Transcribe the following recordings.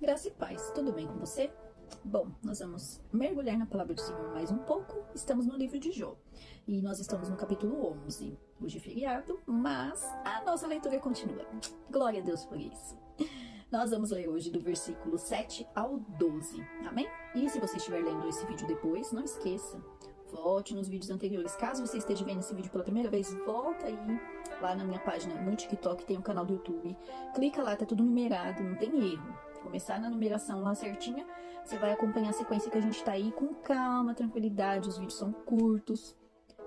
Graça e paz, tudo bem com você? Bom, nós vamos mergulhar na palavra do Senhor mais um pouco. Estamos no livro de Jó e nós estamos no capítulo 11. Hoje é feriado, mas a nossa leitura continua. Glória a Deus por isso. Nós vamos ler hoje do versículo 7 ao 12, amém? E se você estiver lendo esse vídeo depois, não esqueça, volte nos vídeos anteriores. Caso você esteja vendo esse vídeo pela primeira vez, volta aí lá na minha página no TikTok, tem um canal do YouTube. Clica lá, tá tudo numerado, não tem erro. Começar na numeração lá certinha, você vai acompanhar a sequência que a gente tá aí com calma, tranquilidade. Os vídeos são curtos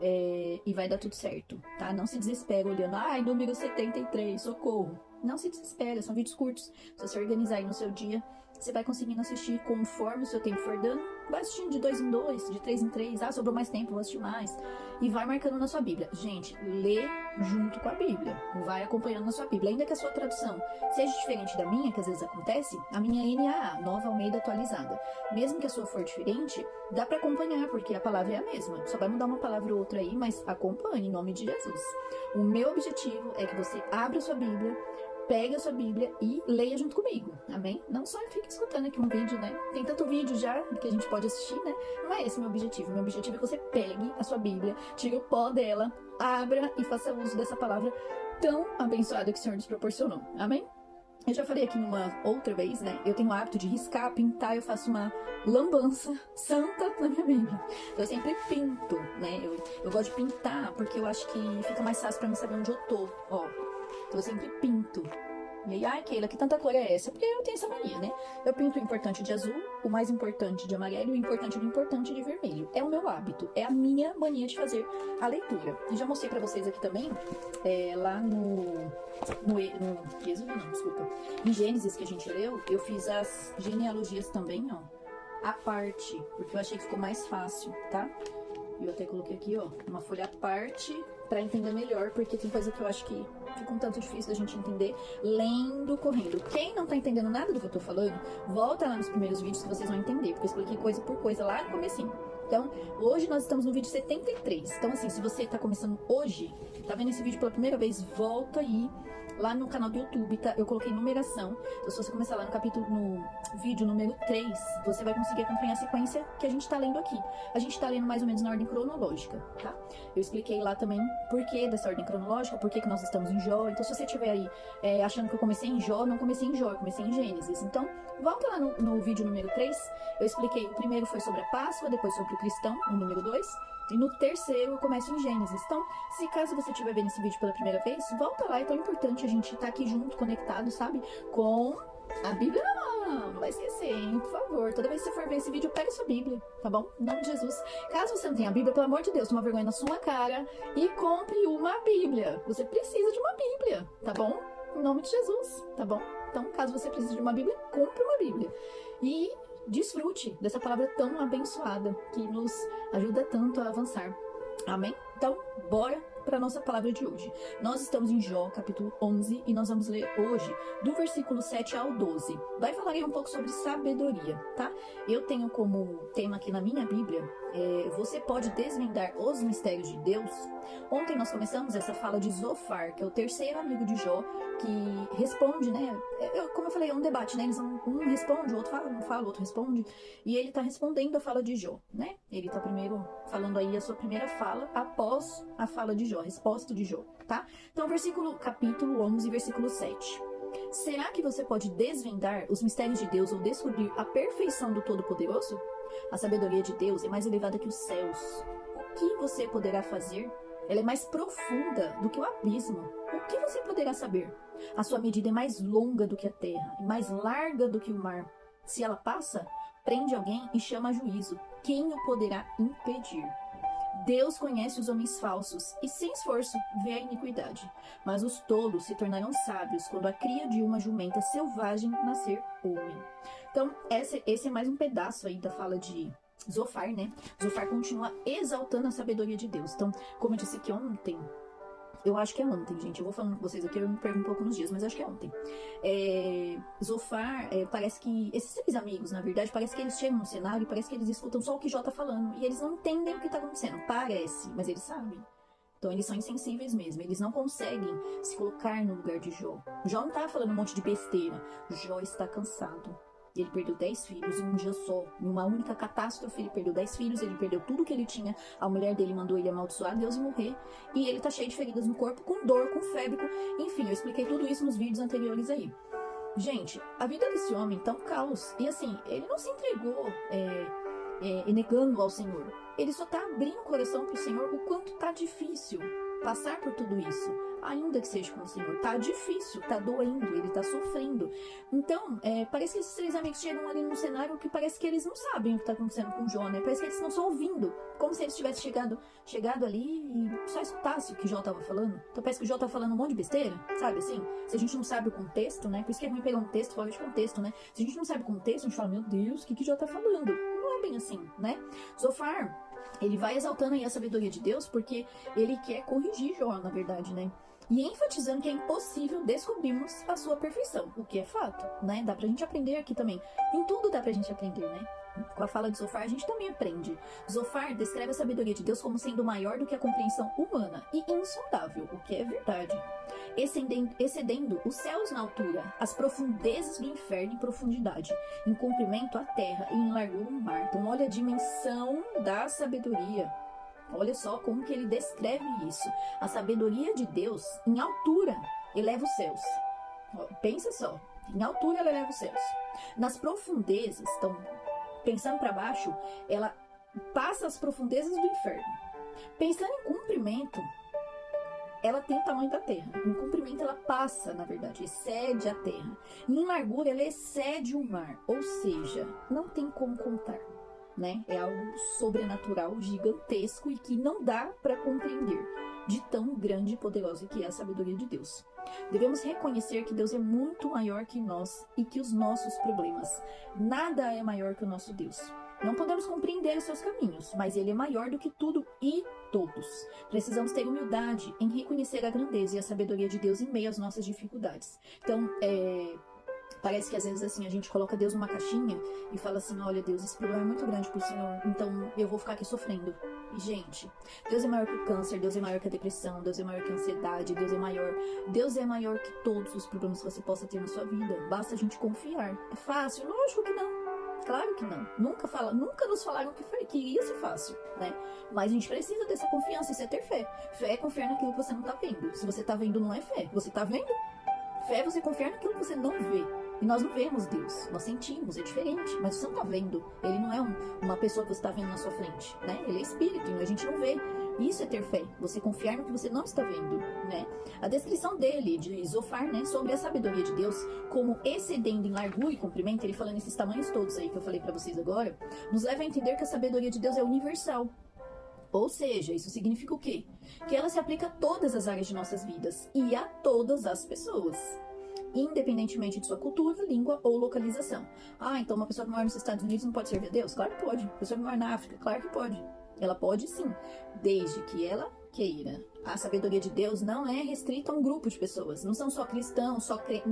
e vai dar tudo certo, tá? Não se desespera olhando, ai, número 73, socorro. Não se desespera, são vídeos curtos. Se você organizar aí no seu dia, você vai conseguindo assistir conforme o seu tempo for dando. Vai assistindo de 2 em 2, de 3 em 3. Ah, sobrou mais tempo, vou assistir mais. E vai marcando na sua Bíblia. Gente, lê junto com a Bíblia. Vai acompanhando na sua Bíblia. Ainda que a sua tradução seja diferente da minha, que às vezes acontece, a minha é NAA, Nova Almeida Atualizada. Mesmo que a sua for diferente, dá pra acompanhar, porque a palavra é a mesma. Só vai mudar uma palavra ou outra aí, mas acompanhe em nome de Jesus. O meu objetivo é que você abra a sua Bíblia, pegue a sua Bíblia e leia junto comigo, amém? Não só fique escutando aqui um vídeo, né? Tem tanto vídeo já que a gente pode assistir, né? Não é esse o meu objetivo. Meu objetivo é que você pegue a sua Bíblia, tire o pó dela, abra e faça uso dessa palavra tão abençoada que o Senhor nos proporcionou, amém? Eu já falei aqui numa outra vez, né? Eu tenho o hábito de riscar, pintar, eu faço uma lambança santa na minha Bíblia. Eu sempre pinto, né? Eu gosto de pintar porque eu acho que fica mais fácil pra mim saber onde eu tô, ó. Então eu sempre pinto. E aí, ai, Keila, que tanta cor é essa? Porque eu tenho essa mania, né? Eu pinto o importante de azul, o mais importante de amarelo e o importante do importante de vermelho. É o meu hábito, é a minha mania de fazer a leitura. E já mostrei pra vocês aqui também, lá no Êxodo, não, desculpa. Em Gênesis que a gente leu, eu fiz as genealogias também, ó, à parte, porque eu achei que ficou mais fácil, tá? Eu até coloquei aqui, ó, uma folha à parte pra entender melhor, porque tem coisa que eu acho que fica um tanto difícil da gente entender lendo, correndo. Quem não tá entendendo nada do que eu tô falando, volta lá nos primeiros vídeos que vocês vão entender, porque eu expliquei coisa por coisa lá no comecinho. Então, hoje nós estamos no vídeo 73. Então, assim, se você tá começando hoje, tá vendo esse vídeo pela primeira vez, volta aí lá no canal do YouTube, tá? Eu coloquei numeração. Então, se você começar lá no vídeo número 3, você vai conseguir acompanhar a sequência que a gente tá lendo aqui. A gente tá lendo mais ou menos na ordem cronológica, tá? Eu expliquei lá também por que dessa ordem cronológica, por que nós estamos em Jó. Então, se você estiver aí achando que eu comecei em Jó, não comecei em Jó, eu comecei em Gênesis. Então, volta lá no vídeo número 3. Eu expliquei, o primeiro foi sobre a Páscoa, depois sobre o cristão, no número 2. E no terceiro eu começo em Gênesis. Então, se caso você estiver vendo esse vídeo pela primeira vez, volta lá, é tão importante a gente estar aqui junto, conectado, sabe? Com a Bíblia na mão. Não vai esquecer, hein? Por favor. Toda vez que você for ver esse vídeo, pega a sua Bíblia, tá bom? Em nome de Jesus. Caso você não tenha a Bíblia, pelo amor de Deus, toma vergonha na sua cara e compre uma Bíblia. Você precisa de uma Bíblia, tá bom? Em nome de Jesus, tá bom? Então, caso você precise de uma Bíblia, compre uma Bíblia. E desfrute dessa palavra tão abençoada que nos ajuda tanto a avançar. Amém? Então, bora para a nossa palavra de hoje. Nós estamos em Jó, capítulo 11, e nós vamos ler hoje do versículo 7 ao 12. Vai falar aí um pouco sobre sabedoria, tá? Eu tenho como tema aqui na minha Bíblia, você pode desvendar os mistérios de Deus? Ontem nós começamos essa fala de Zofar, que é o terceiro amigo de Jó, que responde, né? Como eu falei, é um debate, né? Eles um responde, o outro fala, um fala, o outro responde, e ele tá respondendo a fala de Jó, né? Ele tá primeiro falando aí a sua primeira fala após a fala de Jó, a resposta de Jó, tá? Então, capítulo 11, versículo 7. Será que você pode desvendar os mistérios de Deus ou descobrir a perfeição do Todo-Poderoso? A sabedoria de Deus é mais elevada que os céus. O que você poderá fazer? Ela é mais profunda do que o abismo. O que você poderá saber? A sua medida é mais longa do que a terra, e mais larga do que o mar. Se ela passa, prende alguém e chama a juízo. Quem o poderá impedir? Deus conhece os homens falsos e, sem esforço, vê a iniquidade. Mas os tolos se tornarão sábios quando a cria de uma jumenta selvagem nascer homem. Então, esse é mais um pedaço aí da fala de Zofar, né? Zofar continua exaltando a sabedoria de Deus. Então, como eu disse aqui ontem, eu acho que é ontem, gente. Eu vou falando com vocês aqui, eu me perco um pouco nos dias, mas acho que é ontem. Zofar, parece que esses três amigos, na verdade, parece que eles chegam no cenário e parece que eles escutam só o que Jó tá falando. E eles não entendem o que tá acontecendo. Parece, mas eles sabem. Então eles são insensíveis mesmo. Eles não conseguem se colocar no lugar de Jó. Jó não tá falando um monte de besteira. Jó está cansado. Ele perdeu 10 filhos em um dia só. Em uma única catástrofe, ele perdeu 10 filhos, ele perdeu tudo que ele tinha. A mulher dele mandou ele amaldiçoar Deus e morrer. E ele tá cheio de feridas no corpo, com dor, com febre. Enfim, eu expliquei tudo isso nos vídeos anteriores aí. Gente, a vida desse homem tá um caos. E assim, ele não se entregou negando ao Senhor. Ele só tá abrindo o coração pro Senhor o quanto tá difícil passar por tudo isso, ainda que seja com o Senhor. Tá difícil, tá doendo, ele tá sofrendo. Então, parece que esses 3 amigos chegam ali num cenário que parece que eles não sabem o que tá acontecendo com o Jó, né? Parece que eles estão só ouvindo, como se eles tivessem chegado ali e só escutasse o que o Jó tava falando. Então parece que o Jó tá falando um monte de besteira, sabe assim? Se a gente não sabe o contexto, né? Por isso que é ruim pegar um texto fora de contexto, né? Se a gente não sabe o contexto, a gente fala, meu Deus, o que Jó tá falando? Não é bem assim, né? Zofar, ele vai exaltando aí a sabedoria de Deus porque ele quer corrigir Jó, na verdade, né? E enfatizando que é impossível descobrirmos a sua perfeição, o que é fato, né? Dá pra gente aprender aqui também. Em tudo dá pra gente aprender, né? Com a fala de Zofar, a gente também aprende. Zofar descreve a sabedoria de Deus como sendo maior do que a compreensão humana e insondável, o que é verdade. Excedendo os céus na altura, as profundezas do inferno em profundidade, em comprimento a terra e em largura o mar. Então olha a dimensão da sabedoria. Olha só como que ele descreve isso. A sabedoria de Deus, em altura, eleva os céus. Pensa só, em altura ela eleva os céus. Nas profundezas, então, pensando para baixo, ela passa as profundezas do inferno. Pensando em comprimento, ela tem o tamanho da terra. Em comprimento ela passa, na verdade, excede a terra. Em largura ela excede o mar, ou seja, não tem como contar, né? É algo sobrenatural, gigantesco e que não dá para compreender, de tão grande e poderosa que é a sabedoria de Deus. Devemos reconhecer que Deus é muito maior que nós e que os nossos problemas. Nada é maior que o nosso Deus. Não podemos compreender os seus caminhos, mas Ele é maior do que tudo e todos. Precisamos ter humildade em reconhecer a grandeza e a sabedoria de Deus em meio às nossas dificuldades. Então, parece que às vezes assim a gente coloca Deus numa caixinha e fala assim, olha Deus, esse problema é muito grande pro Senhor, então eu vou ficar aqui sofrendo. E gente, Deus é maior que o câncer, Deus é maior que a depressão, Deus é maior que a ansiedade, Deus é maior que todos os problemas que você possa ter na sua vida. Basta a gente confiar. É fácil? Lógico que não. Claro que não. Nunca nos falaram que iria ser fácil, né? Mas a gente precisa dessa confiança, isso é ter fé. Fé é confiar naquilo que você não tá vendo. Se você tá vendo, não é fé. Você tá vendo? Fé é você confiar naquilo que você não vê. E nós não vemos Deus, nós sentimos, é diferente, mas você não tá vendo. Ele não é uma pessoa que você tá vendo na sua frente, né? Ele é espírito, e a gente não vê. Isso é ter fé, você confiar no que você não está vendo, né? A descrição dele, de Zofar, né, sobre a sabedoria de Deus, como excedendo em largura e comprimento, ele falando esses tamanhos todos aí que eu falei pra vocês agora, nos leva a entender que a sabedoria de Deus é universal. Ou seja, isso significa o quê? Que ela se aplica a todas as áreas de nossas vidas e a todas as pessoas, independentemente de sua cultura, língua ou localização. Ah, então uma pessoa que mora nos Estados Unidos não pode servir a Deus? Claro que pode. Uma pessoa que mora na África? Claro que pode. Ela pode sim, desde que ela queira. A sabedoria de Deus não é restrita a um grupo de pessoas. Não são só cristãos, só crentes.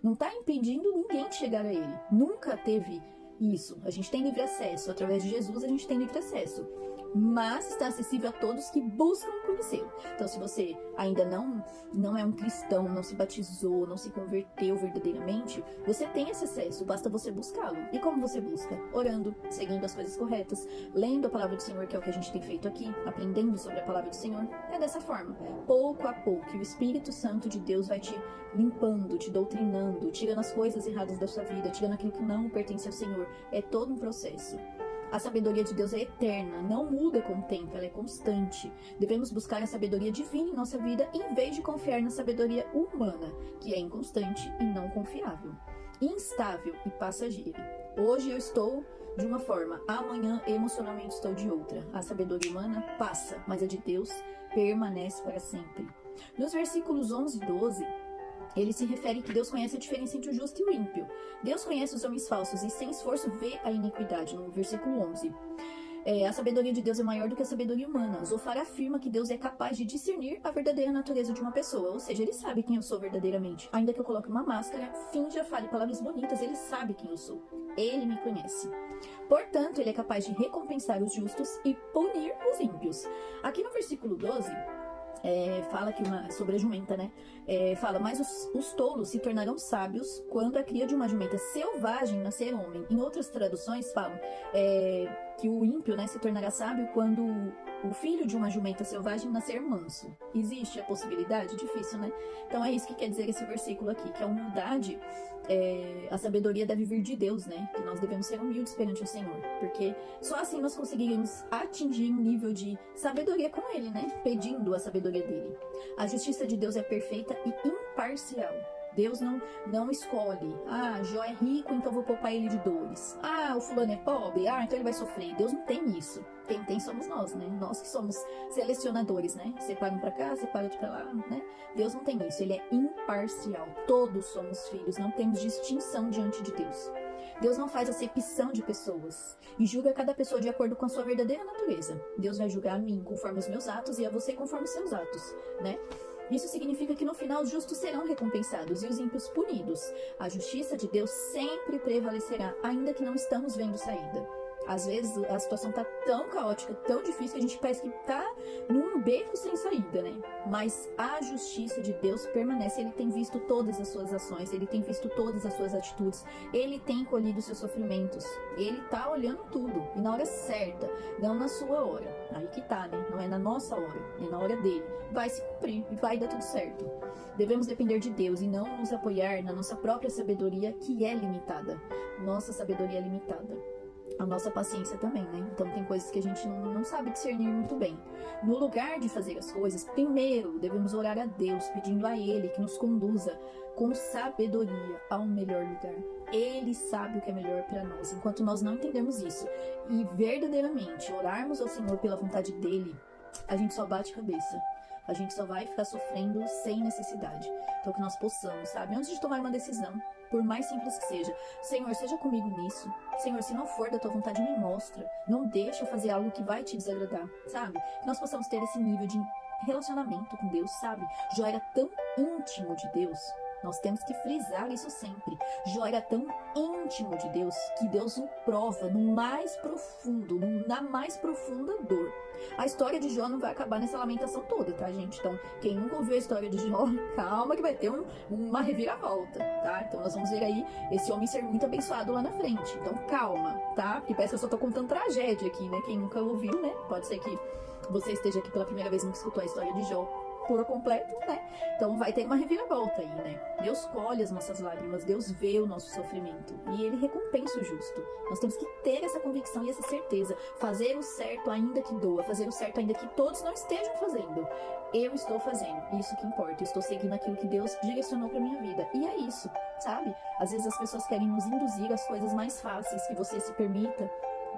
Não tá impedindo ninguém de chegar a ele. Nunca teve isso. A gente tem livre acesso. Através de Jesus a gente tem livre acesso. Mas está acessível a todos que buscam conhecê-lo. Então, se você ainda não é um cristão, não se batizou, não se converteu verdadeiramente, você tem esse acesso, basta você buscá-lo. E como você busca? Orando, seguindo as coisas corretas, lendo a palavra do Senhor, que é o que a gente tem feito aqui, aprendendo sobre a palavra do Senhor. É dessa forma, pouco a pouco, que o Espírito Santo de Deus vai te limpando, te doutrinando, tirando as coisas erradas da sua vida, tirando aquilo que não pertence ao Senhor. É todo um processo. A sabedoria de Deus é eterna, não muda com o tempo, ela é constante. Devemos buscar a sabedoria divina em nossa vida em vez de confiar na sabedoria humana, que é inconstante e não confiável, instável e passageira. Hoje eu estou de uma forma, amanhã emocionalmente estou de outra. A sabedoria humana passa, mas a de Deus permanece para sempre. Nos versículos 11 e 12, ele se refere que Deus conhece a diferença entre o justo e o ímpio. Deus conhece os homens falsos e sem esforço vê a iniquidade, no versículo 11. A sabedoria de Deus é maior do que a sabedoria humana. Zofar afirma que Deus é capaz de discernir a verdadeira natureza de uma pessoa, ou seja, ele sabe quem eu sou verdadeiramente. Ainda que eu coloque uma máscara, finja, fale palavras bonitas, ele sabe quem eu sou. Ele me conhece. Portanto, ele é capaz de recompensar os justos e punir os ímpios. Aqui no versículo 12... fala que sobre a jumenta, né? Fala, mas os tolos se tornarão sábios quando a cria de uma jumenta selvagem nascer homem. Em outras traduções falam que o ímpio, né, se tornará sábio quando o filho de uma jumenta selvagem nascer manso. Existe a possibilidade? Difícil, né? Então é isso que quer dizer esse versículo aqui, que a humildade, a sabedoria deve vir de Deus, né? Que nós devemos ser humildes perante o Senhor, porque só assim nós conseguiremos atingir um nível de sabedoria com Ele, né? Pedindo a sabedoria dele. A justiça de Deus é perfeita e imparcial. Deus não escolhe, Jó é rico, então vou poupar ele de dores. O fulano é pobre, então ele vai sofrer. Deus não tem isso. Quem tem somos nós, né? Nós que somos selecionadores, né? Separa um pra cá, separa outro pra lá, né? Deus não tem isso, ele é imparcial. Todos somos filhos, não temos distinção diante de Deus. Deus não faz acepção de pessoas e julga cada pessoa de acordo com a sua verdadeira natureza. Deus vai julgar a mim conforme os meus atos e a você conforme os seus atos, né? Isso significa que no final os justos serão recompensados e os ímpios punidos. A justiça de Deus sempre prevalecerá, ainda que não estamos vendo saída. Às vezes a situação tá tão caótica, tão difícil, que a gente parece que tá num beco sem saída, né? Mas a justiça de Deus permanece. Ele tem visto todas as suas ações, ele tem visto todas as suas atitudes, ele tem colhido seus sofrimentos, ele tá olhando tudo, e na hora certa, não na sua hora. Aí que tá, né? Não é na nossa hora, é na hora dele. Vai se cumprir e vai dar tudo certo. Devemos depender de Deus e não nos apoiar na nossa própria sabedoria, que é limitada. Nossa sabedoria é limitada. A nossa paciência também, né? Então tem coisas que a gente não sabe discernir muito bem. No lugar de fazer as coisas, primeiro devemos orar a Deus, pedindo a Ele que nos conduza com sabedoria ao melhor lugar. Ele sabe o que é melhor para nós. Enquanto nós não entendemos isso e verdadeiramente orarmos ao Senhor pela vontade dEle, a gente só bate cabeça. A gente só vai ficar sofrendo sem necessidade. Então que nós possamos, sabe? Antes de tomar uma decisão, por mais simples que seja, Senhor, seja comigo nisso. Senhor, se não for da tua vontade, me mostra. Não deixa eu fazer algo que vai te desagradar, sabe? Que nós possamos ter esse nível de relacionamento com Deus, sabe? Jó era tão íntimo de Deus. Nós temos que frisar isso sempre. Jó era tão íntimo de Deus que Deus o prova no mais profundo, na mais profunda dor. A história de Jó não vai acabar nessa lamentação toda, tá, gente? Então, quem nunca ouviu a história de Jó, calma que vai ter uma reviravolta, tá? Então, nós vamos ver aí esse homem ser muito abençoado lá na frente. Então, calma, tá? Porque parece que eu só tô contando tragédia aqui, né? Quem nunca ouviu, né? Pode ser que você esteja aqui pela primeira vez e nunca escutou a história de Jó por completo, né? Então vai ter uma reviravolta aí, né? Deus colhe as nossas lágrimas, Deus vê o nosso sofrimento e Ele recompensa o justo. Nós temos que ter essa convicção e essa certeza, fazer o certo ainda que doa, fazer o certo ainda que todos não estejam fazendo. Eu estou fazendo, isso que importa, eu estou seguindo aquilo que Deus direcionou para minha vida. E é isso, sabe? Às vezes as pessoas querem nos induzir às coisas mais fáceis, que você se permita,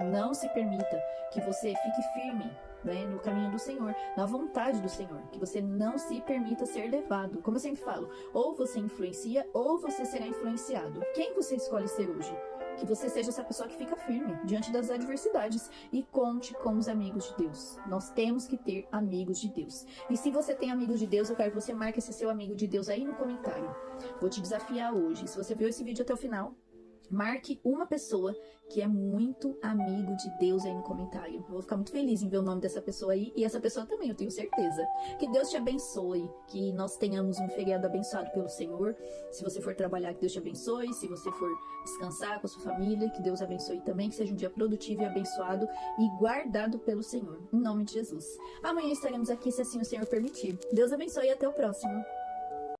não se permita, que você fique firme, né, no caminho do Senhor, na vontade do Senhor, que você não se permita ser levado. Como eu sempre falo, ou você influencia ou você será influenciado. Quem você escolhe ser hoje? Que você seja essa pessoa que fica firme diante das adversidades e conte com os amigos de Deus. Nós temos que ter amigos de Deus. E se você tem amigos de Deus, eu quero que você marque esse seu amigo de Deus aí no comentário. Vou te desafiar hoje. Se você viu esse vídeo até o final, marque uma pessoa que é muito amigo de Deus aí no comentário. Eu vou ficar muito feliz em ver o nome dessa pessoa aí. E essa pessoa também, eu tenho certeza. Que Deus te abençoe. Que nós tenhamos um feriado abençoado pelo Senhor. Se você for trabalhar, que Deus te abençoe. Se você for descansar com a sua família, que Deus abençoe também. Que seja um dia produtivo e abençoado e guardado pelo Senhor. Em nome de Jesus. Amanhã estaremos aqui, se assim o Senhor permitir. Deus abençoe e até o próximo.